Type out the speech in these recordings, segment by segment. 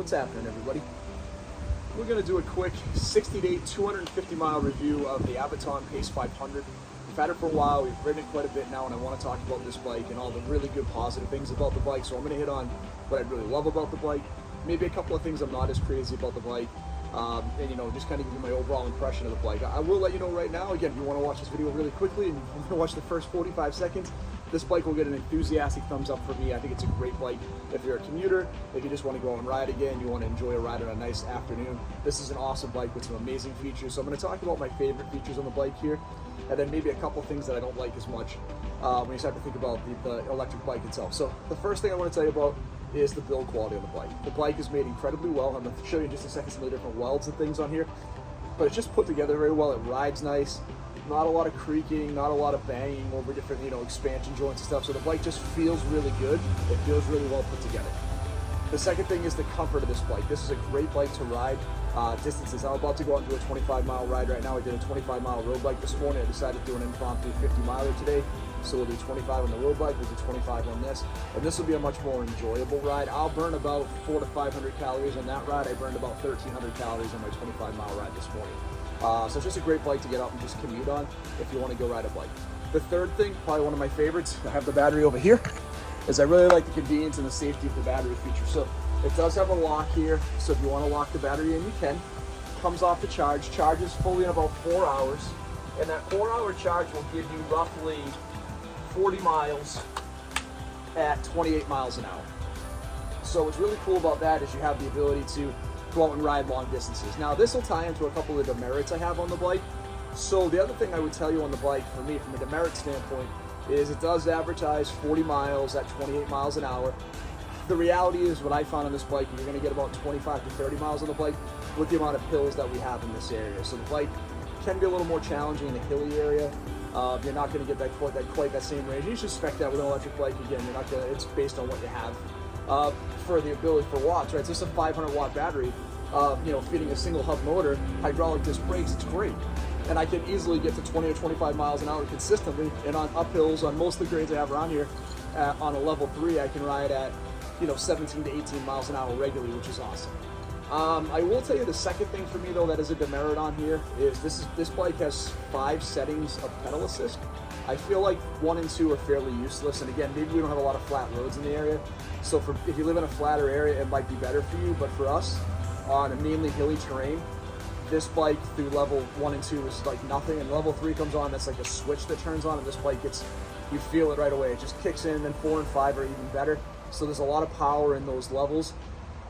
What's happening, everybody? We're going to do a quick 60-day, 250-mile review of the Aventon Pace 500. We've had it for a while, we've ridden it quite a bit now, and I want to talk about this bike and all the really good positive things about the bike. So I'm going to hit on what I really love about the bike, maybe a couple of things I'm not as crazy about the bike, and just kind of give you my overall impression of the bike. I will let you know right now, again, if you want to watch this video really quickly and you want to watch the first 45 seconds, this bike will get an enthusiastic thumbs up for me. I think it's a great bike if you're a commuter, if you just want to go out and ride again, you want to enjoy a ride on a nice afternoon. This is an awesome bike with some amazing features. So I'm going to talk about my favorite features on the bike here, and then maybe a couple things that I don't like as much when you start to think about the electric bike itself. So the first thing I want to tell you about is the build quality of the bike. The bike is made incredibly well. I'm going to show you in just a second some of the different welds and things on here, but it's just put together very well. It rides nice. Not a lot of creaking, not a lot of banging over different, expansion joints and stuff. So the bike just feels really good. It feels really well put together. The second thing is the comfort of this bike. This is a great bike to ride distances. I'm about to go out and do a 25-mile ride right now. I did a 25-mile road bike this morning. I decided to do an impromptu 50-miler today. So we'll do 25 on the road bike, we'll do 25 on this. And this will be a much more enjoyable ride. I'll burn about 400 to 500 calories on that ride. I burned about 1,300 calories on my 25-mile ride this morning. So it's just a great bike to get out and just commute on if you want to go ride a bike. The third thing, probably one of my favorites, I have the battery over here, is I really like the convenience and the safety of the battery feature. So it does have a lock here, so if you want to lock the battery in, you can. Comes off the charge, charges fully in about 4 hours, and that 4-hour charge will give you roughly 40 miles at 28 miles an hour. So what's really cool about that is you have the ability to go out and ride long distances. Now this will tie into a couple of demerits I have on the bike. So the other thing I would tell you on the bike, for me, from a demerit standpoint, is it does advertise 40 miles at 28 miles an hour. The reality is, what I found on this bike, you're going to get about 25 to 30 miles on the bike with the amount of hills that we have in this area. So the bike can be a little more challenging in a hilly area. You're not going to get quite that same range. You should expect that with an electric bike. Again, you're not going to. It's based on what you have. For the ability for watts, right? So it's a 500 watt battery, feeding a single hub motor, hydraulic disc brakes, it's great. And I can easily get to 20 or 25 miles an hour consistently, and on uphills, on most of the grades I have around here, on a level 3, I can ride at, 17 to 18 miles an hour regularly, which is awesome. I will tell you the second thing for me though that is a demerit on here is this bike has 5 settings of pedal assist. I feel like 1 and 2 are fairly useless, and again, maybe we don't have a lot of flat roads in the area, so if you live in a flatter area, it might be better for you, but for us, on a mainly hilly terrain, this bike through level 1 and 2 is like nothing, and level 3 comes on, that's like a switch that turns on, and this bike you feel it right away, it just kicks in, and then 4 and 5 are even better, so there's a lot of power in those levels.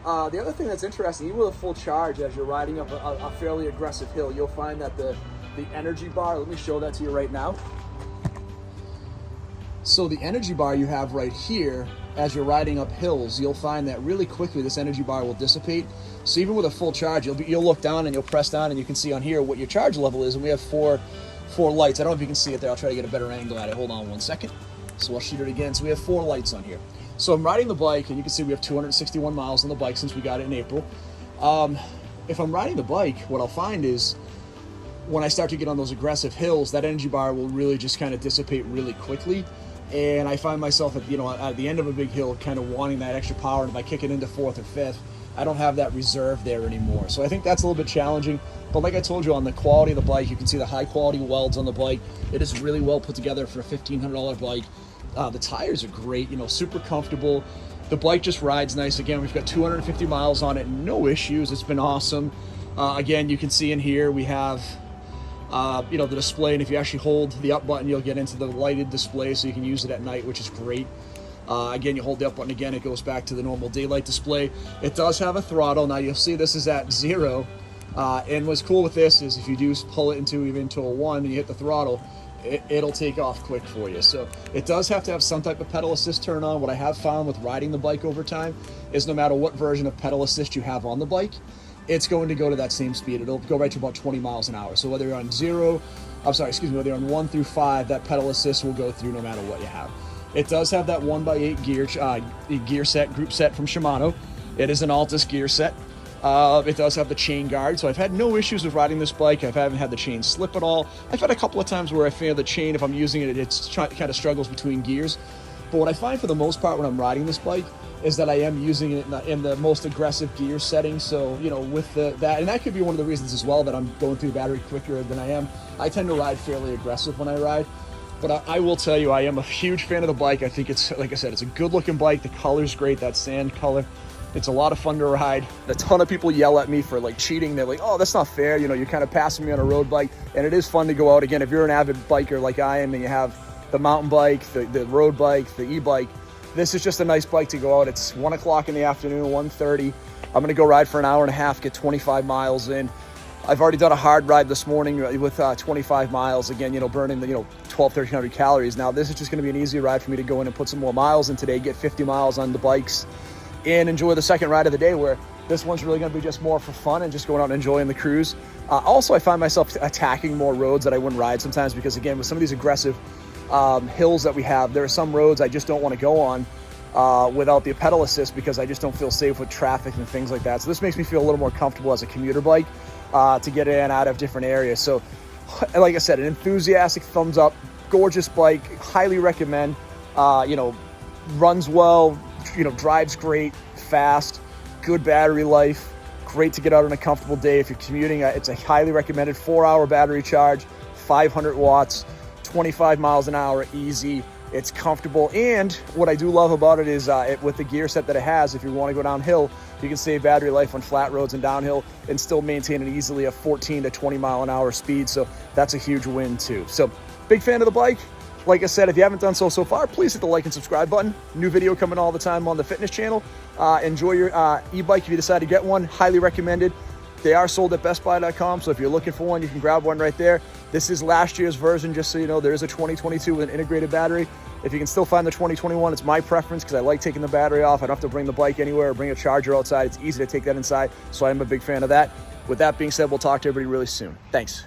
The other thing that's interesting, even with a full charge, as you're riding up a fairly aggressive hill, you'll find that the energy bar, let me show that to you right now. So the energy bar you have right here, as you're riding up hills, you'll find that really quickly this energy bar will dissipate. So even with a full charge, you'll look down and you'll press down and you can see on here what your charge level is, and we have four lights. I don't know if you can see it there. I'll try to get a better angle at it. Hold on one second. So I'll shoot it again. So we have 4 lights on here. So I'm riding the bike, and you can see we have 261 miles on the bike since we got it in April. If I'm riding the bike, what I'll find is when I start to get on those aggressive hills, that energy bar will really just kind of dissipate really quickly. And I find myself at the end of a big hill kind of wanting that extra power, and if I kick it into 4th or 5th, I don't have that reserve there anymore. So I think that's a little bit challenging. But like I told you, on the quality of the bike, you can see the high quality welds on the bike. It is really well put together for a $1,500 bike. The tires are great, super comfortable. The bike just rides nice. Again, we've got 250 miles on it, no issues. It's been awesome. Again, you can see in here we have the display, and if you actually hold the up button, you'll get into the lighted display, so you can use it at night, which is great. Again, you hold the up button again, it goes back to the normal daylight display. It does have a throttle. Now you'll see this is at 0, and what's cool with this is if you do pull it into a 1 and you hit the throttle, it'll take off quick for you. So it does have to have some type of pedal assist turn on. What I have found with riding the bike over time is no matter what version of pedal assist you have on the bike, it's going to go to that same speed. It'll go right to about 20 miles an hour. So whether you're on whether you're on 1 through 5, that pedal assist will go through no matter what you have. It does have that 1x8 gear set, group set from Shimano. It is an Altus gear set. It does have the chain guard, so I've had no issues with riding this bike. I haven't had the chain slip at all. I've had a couple of times where I feel the chain, if I'm using it, it kind of struggles between gears. But what I find for the most part when I'm riding this bike is that I am using it in the most aggressive gear setting. So, you know, with that, and that could be one of the reasons as well that I'm going through the battery quicker than I am. I tend to ride fairly aggressive when I ride. But I will tell you, I am a huge fan of the bike. I think it's, like I said, it's a good looking bike. The color's great, that sand color. It's a lot of fun to ride. A ton of people yell at me for like cheating. They're like, oh, that's not fair. You know, you're kind of passing me on a road bike. And it is fun to go out. Again, if you're an avid biker like I am and you have the mountain bike, the road bike, the e-bike, this is just a nice bike to go out. It's 1 o'clock in the afternoon, 1:30. I'm gonna go ride for an hour and a half, get 25 miles in. I've already done a hard ride this morning with 25 miles. Again, you know, burning the, 1,200-1,300 calories. Now this is just gonna be an easy ride for me to go in and put some more miles in today, get 50 miles on the bikes, and enjoy the second ride of the day, where this one's really gonna be just more for fun and just going out and enjoying the cruise. Also, I find myself attacking more roads that I wouldn't ride sometimes, because again, with some of these aggressive hills that we have, there are some roads I just don't want to go on without the pedal assist, because I just don't feel safe with traffic and things like that. So this makes me feel a little more comfortable as a commuter bike to get in and out of different areas. So like I said, an enthusiastic thumbs up, gorgeous bike, highly recommend. Runs well, drives great, fast, good battery life, great to get out on a comfortable day if you're commuting. It's a highly recommended 4-hour battery charge, 500 watts, 25 miles an hour, easy. It's comfortable, and what I do love about it is with the gear set that it has, if you want to go downhill, you can save battery life on flat roads and downhill and still maintain it easily a 14 to 20 mile an hour speed. So that's a huge win too. So big fan of the bike. Like I said, if you haven't done so far, please hit the like and subscribe button. New video coming all the time on the fitness channel. Enjoy your e-bike if you decide to get one. Highly recommended. They are sold at bestbuy.com, so if you're looking for one, you can grab one right there. This is last year's version, just so you know. There is a 2022 with an integrated battery. If you can still find the 2021, it's my preference, because I like taking the battery off. I don't have to bring the bike anywhere or bring a charger outside. It's easy to take that inside, so I'm a big fan of that. With that being said, we'll talk to everybody really soon. Thanks.